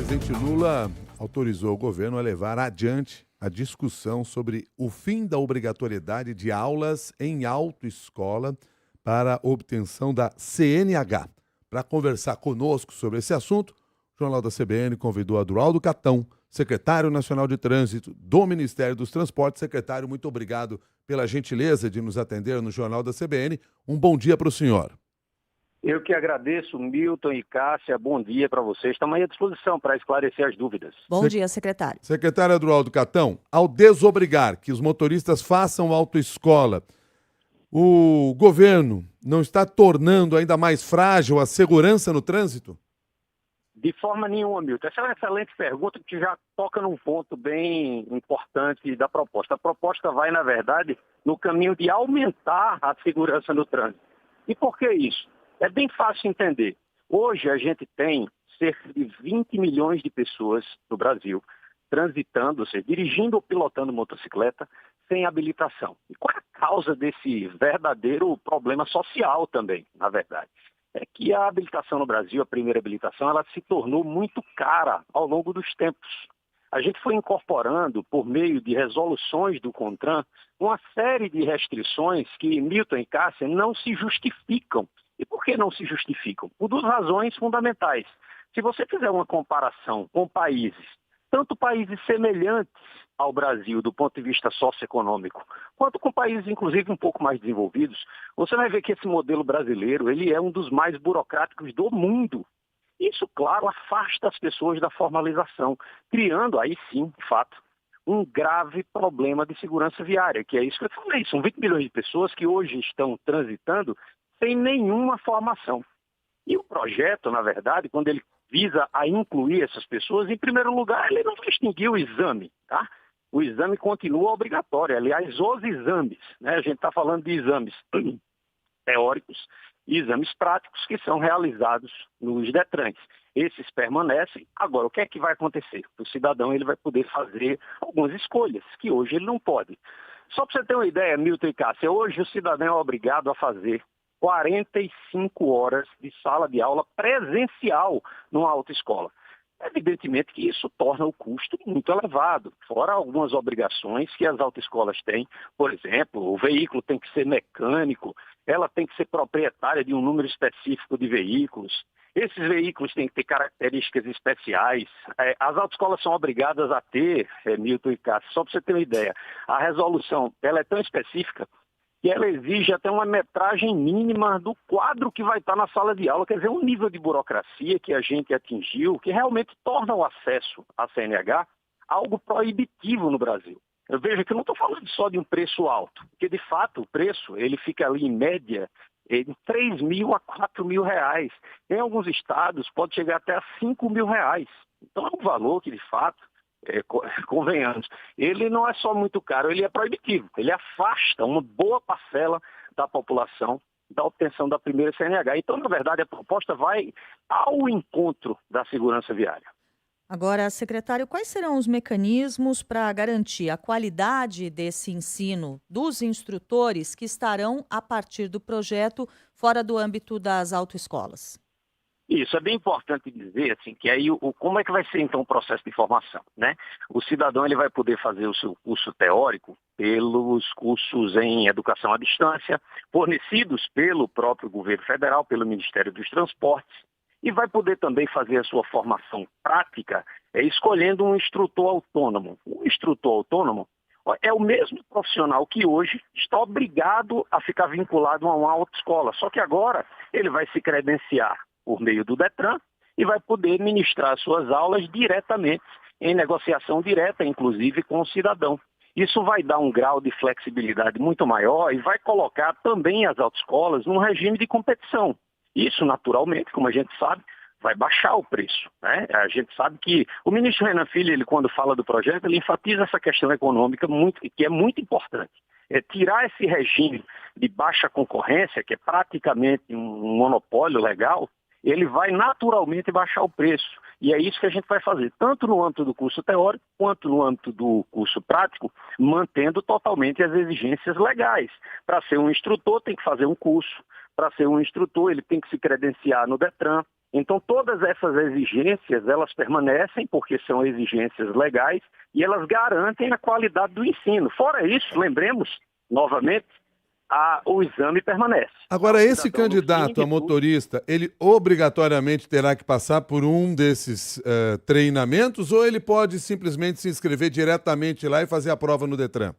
presidente Lula autorizou o governo a levar adiante a discussão sobre o fim da obrigatoriedade de aulas em autoescola para obtenção da CNH. Para conversar conosco sobre esse assunto, o Jornal da CBN convidou a Duraldo Catão, secretário nacional de trânsito do Ministério dos Transportes. Secretário, muito obrigado pela gentileza de nos atender no Jornal da CBN. Um bom dia para o senhor. Eu que agradeço, Milton e Cássia, bom dia para vocês. Estamos aí à disposição para esclarecer as dúvidas. Bom dia, secretário. Secretário Duraldo Catão, ao desobrigar que os motoristas façam autoescola, o governo não está tornando ainda mais frágil a segurança no trânsito? De forma nenhuma, Milton. Essa é uma excelente pergunta que já toca num ponto bem importante da proposta. A proposta vai, na verdade, no caminho de aumentar a segurança no trânsito. E por que isso? É bem fácil entender. Hoje a gente tem cerca de 20 milhões de pessoas no Brasil transitando, ou seja, dirigindo ou pilotando motocicleta sem habilitação. E qual é a causa desse verdadeiro problema social também, na verdade? É que a habilitação no Brasil, a primeira habilitação, ela se tornou muito cara ao longo dos tempos. A gente foi incorporando, por meio de resoluções do CONTRAN, uma série de restrições que, Milton e Cássia, não se justificam. E por que não se justificam? Por duas razões fundamentais. Se você fizer uma comparação com países, tanto países semelhantes ao Brasil do ponto de vista socioeconômico, quanto com países, inclusive, um pouco mais desenvolvidos, você vai ver que esse modelo brasileiro ele é um dos mais burocráticos do mundo. Isso, claro, afasta as pessoas da formalização, criando, aí sim, de fato, um grave problema de segurança viária, que é isso que eu falei. São 20 milhões de pessoas que hoje estão transitando sem nenhuma formação. E o projeto, na verdade, quando ele visa a incluir essas pessoas, em primeiro lugar, ele não vai extinguir o exame, tá? O exame continua obrigatório. Aliás, os exames, né? A gente está falando de exames teóricos e exames práticos que são realizados nos DETRANs. Esses permanecem. Agora, o que é que vai acontecer? O cidadão ele vai poder fazer algumas escolhas, que hoje ele não pode. Só para você ter uma ideia, Milton e Cássia, hoje o cidadão é obrigado a fazer 45 horas de sala de aula presencial numa autoescola. Evidentemente que isso torna o custo muito elevado, fora algumas obrigações que as autoescolas têm. Por exemplo, o veículo tem que ser mecânico, ela tem que ser proprietária de um número específico de veículos. Esses veículos têm que ter características especiais. As autoescolas são obrigadas a ter, Milton e Cássio, só para você ter uma ideia, a resolução ela é tão específica que ela exige até uma metragem mínima do quadro que vai estar na sala de aula. Quer dizer, um nível de burocracia que a gente atingiu, que realmente torna o acesso à CNH algo proibitivo no Brasil. Eu vejo que eu não estou falando só de um preço alto, porque de fato o preço ele fica ali em média de 3 mil a 4 mil reais. Em alguns estados pode chegar até a 5 mil reais. Então é um valor que de fato, convenhamos, ele não é só muito caro, ele é proibitivo. Ele afasta uma boa parcela da população da obtenção da primeira CNH. Então, na verdade, a proposta vai ao encontro da segurança viária. Agora, secretário, quais serão os mecanismos para garantir a qualidade desse ensino dos instrutores que estarão, a partir do projeto, fora do âmbito das autoescolas? Isso, é bem importante dizer assim, que aí como é que vai ser então o processo de formação, né? O cidadão ele vai poder fazer o seu curso teórico pelos cursos em educação à distância, fornecidos pelo próprio governo federal, pelo Ministério dos Transportes, e vai poder também fazer a sua formação prática escolhendo um instrutor autônomo. O instrutor autônomo é o mesmo profissional que hoje está obrigado a ficar vinculado a uma autoescola, só que agora ele vai se credenciar por meio do DETRAN e vai poder ministrar suas aulas diretamente, em negociação direta, inclusive com o cidadão. Isso vai dar um grau de flexibilidade muito maior e vai colocar também as autoescolas num regime de competição. Isso, naturalmente, como a gente sabe, vai baixar o preço, né? A gente sabe que o ministro Renan Filho, ele, quando fala do projeto, ele enfatiza essa questão econômica que é muito importante. É tirar esse regime de baixa concorrência, que é praticamente um monopólio legal, ele vai naturalmente baixar o preço. E é isso que a gente vai fazer, tanto no âmbito do curso teórico, quanto no âmbito do curso prático, mantendo totalmente as exigências legais. Para ser um instrutor, tem que fazer um curso. Para ser um instrutor, ele tem que se credenciar no DETRAN. Então, todas essas exigências, elas permanecem porque são exigências legais e elas garantem a qualidade do ensino. Fora isso, lembremos, novamente, o exame permanece. Agora, esse candidato a motorista, ele obrigatoriamente terá que passar por um desses treinamentos ou ele pode simplesmente se inscrever diretamente lá e fazer a prova no Detran?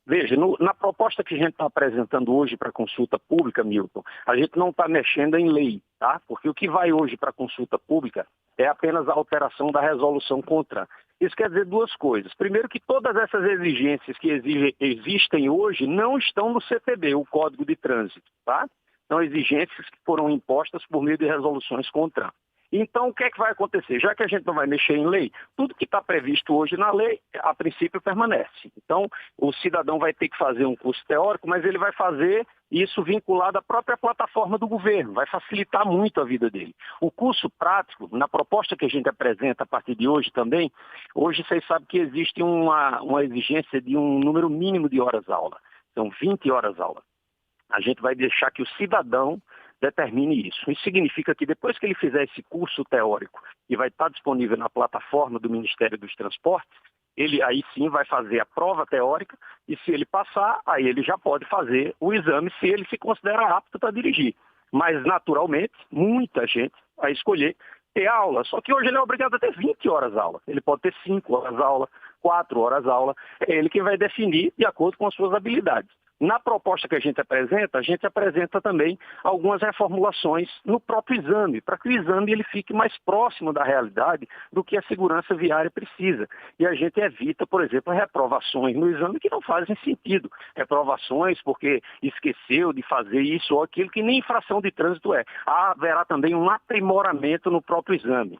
Veja, na proposta que a gente está apresentando hoje para consulta pública, Milton, a gente não está mexendo em lei, tá? Porque o que vai hoje para consulta pública é apenas a alteração da resolução CONTRAN. Isso quer dizer duas coisas. Primeiro, que todas essas exigências que existem hoje não estão no CTB, o Código de Trânsito, tá? São exigências que foram impostas por meio de resoluções CONTRAN. Então, o que é que vai acontecer? Já que a gente não vai mexer em lei, tudo que está previsto hoje na lei, a princípio, permanece. Então, o cidadão vai ter que fazer um curso teórico, mas ele vai fazer isso vinculado à própria plataforma do governo, vai facilitar muito a vida dele. O curso prático, na proposta que a gente apresenta a partir de hoje também, hoje vocês sabem que existe uma exigência de um número mínimo de horas-aula. São 20 horas-aula. A gente vai deixar que o cidadão determine isso. Isso significa que depois que ele fizer esse curso teórico e vai estar disponível na plataforma do Ministério dos Transportes, ele aí sim vai fazer a prova teórica e se ele passar, aí ele já pode fazer o exame se ele se considera apto para dirigir. Mas naturalmente, muita gente vai escolher ter aula, só que hoje ele é obrigado a ter 20 horas aula. Ele pode ter 5 horas aula, 4 horas aula, é ele quem vai definir de acordo com as suas habilidades. Na proposta que a gente apresenta também algumas reformulações no próprio exame, para que o exame ele fique mais próximo da realidade do que a segurança viária precisa. E a gente evita, por exemplo, reprovações no exame que não fazem sentido. Reprovações porque esqueceu de fazer isso ou aquilo que nem infração de trânsito é. Haverá também um aprimoramento no próprio exame.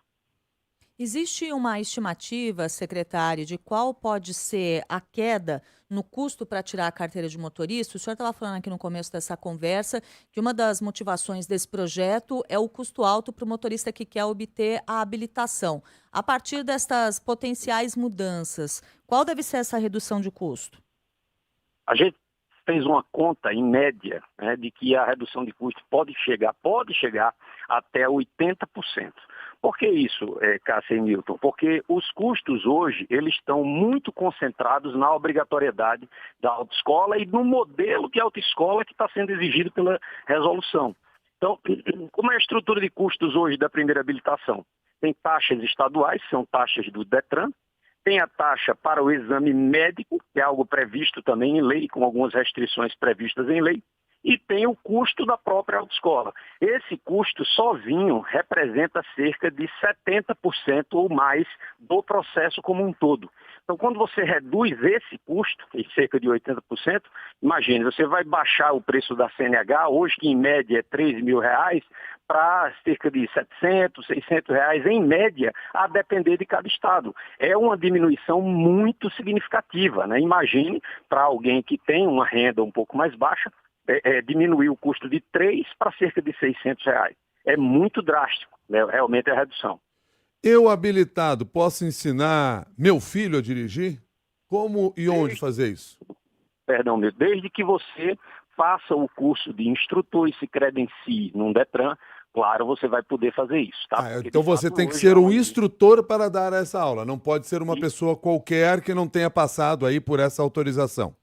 Existe uma estimativa, secretário, de qual pode ser a queda no custo para tirar a carteira de motorista? O senhor estava falando aqui no começo dessa conversa que uma das motivações desse projeto é o custo alto para o motorista que quer obter a habilitação. A partir destas potenciais mudanças, qual deve ser essa redução de custo? A gente fez uma conta, em média, né, de que a redução de custo pode chegar até 80%. Por que isso, Cássia e Milton? Porque os custos hoje, eles estão muito concentrados na obrigatoriedade da autoescola e no modelo de autoescola que está sendo exigido pela resolução. Então, como é a estrutura de custos hoje da primeira habilitação? Tem taxas estaduais, são taxas do Detran, tem a taxa para o exame médico, que é algo previsto também em lei, com algumas restrições previstas em lei, e tem o custo da própria autoescola. Esse custo sozinho representa cerca de 70% ou mais do processo como um todo. Então, quando você reduz esse custo, em cerca de 80%, imagine, você vai baixar o preço da CNH, hoje que em média é R$3.000, para cerca de R$700, R$600 em média, a depender de cada estado. É uma diminuição muito significativa, né? Imagine, para alguém que tem uma renda um pouco mais baixa, diminuir o custo de 3 para cerca de R$600. É muito drástico, né? Realmente é a redução. Eu, habilitado, posso ensinar meu filho a dirigir? Como e onde fazer isso? Desde que você faça o curso de instrutor e se credencie num Detran, claro, você vai poder fazer isso. Tá? Então você tem que ser um instrutor para dar essa aula, não pode ser uma pessoa qualquer que não tenha passado aí por essa autorização.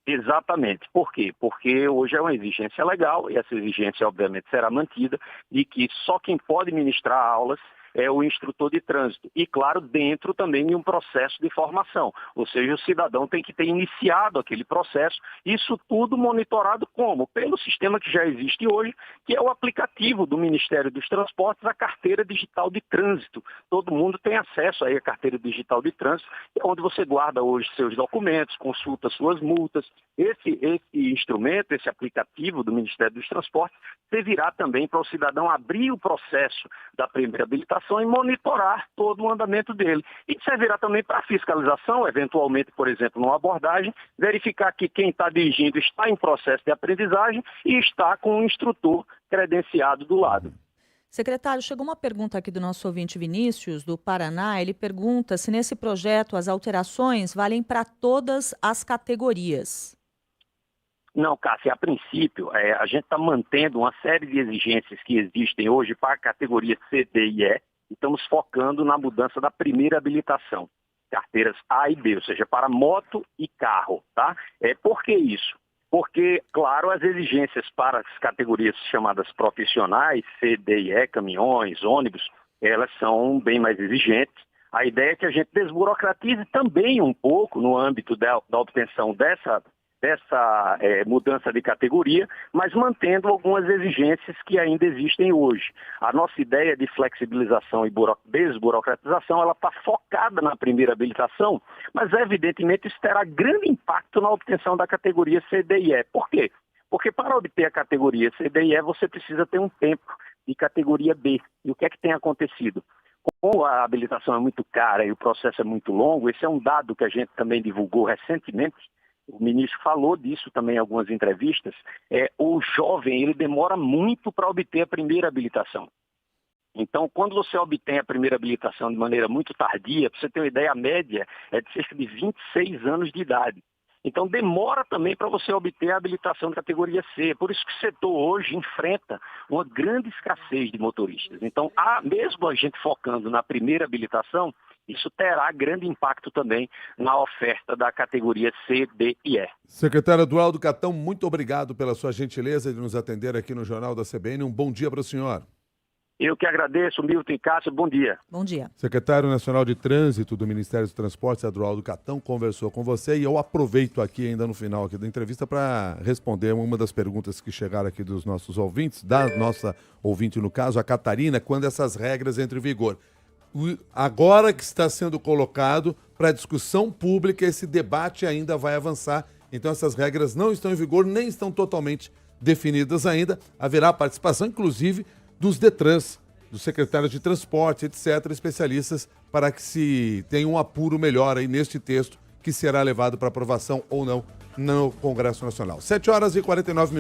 Exatamente. Por quê? Porque hoje é uma exigência legal, e essa exigência obviamente será mantida, de que só quem pode ministrar aulas é o instrutor de trânsito. E, claro, dentro também de um processo de formação. Ou seja, o cidadão tem que ter iniciado aquele processo, isso tudo monitorado como? Pelo sistema que já existe hoje, que é o aplicativo do Ministério dos Transportes, a carteira digital de trânsito. Todo mundo tem acesso aí à carteira digital de trânsito, que é onde você guarda hoje seus documentos, consulta suas multas. Esse instrumento, esse aplicativo do Ministério dos Transportes, servirá também para o cidadão abrir o processo da primeira habilitação e monitorar todo o andamento dele. E servirá também para fiscalização, eventualmente, por exemplo, numa abordagem, verificar que quem está dirigindo está em processo de aprendizagem e está com um instrutor credenciado do lado. Secretário, chegou uma pergunta aqui do nosso ouvinte Vinícius, do Paraná. Ele pergunta se nesse projeto as alterações valem para todas as categorias. Não, Cássio, a princípio, a gente está mantendo uma série de exigências que existem hoje para a categoria C, D e E, e estamos focando na mudança da primeira habilitação, carteiras A e B, ou seja, para moto e carro, tá? Por que isso? Porque, claro, as exigências para as categorias chamadas profissionais, C, D e E, caminhões, ônibus, elas são bem mais exigentes. A ideia é que a gente desburocratize também um pouco no âmbito da obtenção dessa mudança de categoria, mas mantendo algumas exigências que ainda existem hoje. A nossa ideia de flexibilização e desburocratização, ela está focada na primeira habilitação, mas evidentemente isso terá grande impacto na obtenção da categoria C, D e E. Por quê? Porque para obter a categoria C, D e E, você precisa ter um tempo de categoria B. E o que é que tem acontecido? Como a habilitação é muito cara e o processo é muito longo, esse é um dado que a gente também divulgou recentemente, o ministro falou disso também em algumas entrevistas, o jovem ele demora muito para obter a primeira habilitação. Então, quando você obtém a primeira habilitação de maneira muito tardia, para você ter uma ideia, a média é de cerca de 26 anos de idade. Então, demora também para você obter a habilitação de categoria C. Por isso que o setor hoje enfrenta uma grande escassez de motoristas. Então, mesmo a gente focando na primeira habilitação, isso terá grande impacto também na oferta da categoria C, D e E. Secretário Eduardo Catão, muito obrigado pela sua gentileza de nos atender aqui no Jornal da CBN. Um bom dia para o senhor. Eu que agradeço, Milton e Cássio, bom dia. Bom dia. Secretário Nacional de Trânsito do Ministério dos Transportes, Eduardo Catão, conversou com você e eu aproveito aqui ainda no final aqui da entrevista para responder uma das perguntas que chegaram aqui dos nossos ouvintes, da nossa ouvinte no caso, a Catarina, quando essas regras entram em vigor. Agora que está sendo colocado para discussão pública, esse debate ainda vai avançar, então essas regras não estão em vigor, nem estão totalmente definidas ainda, haverá participação inclusive dos DETRANs, dos secretários de transporte, etc., especialistas, para que se tenha um apuro melhor aí neste texto que será levado para aprovação ou não no Congresso Nacional. 7h49.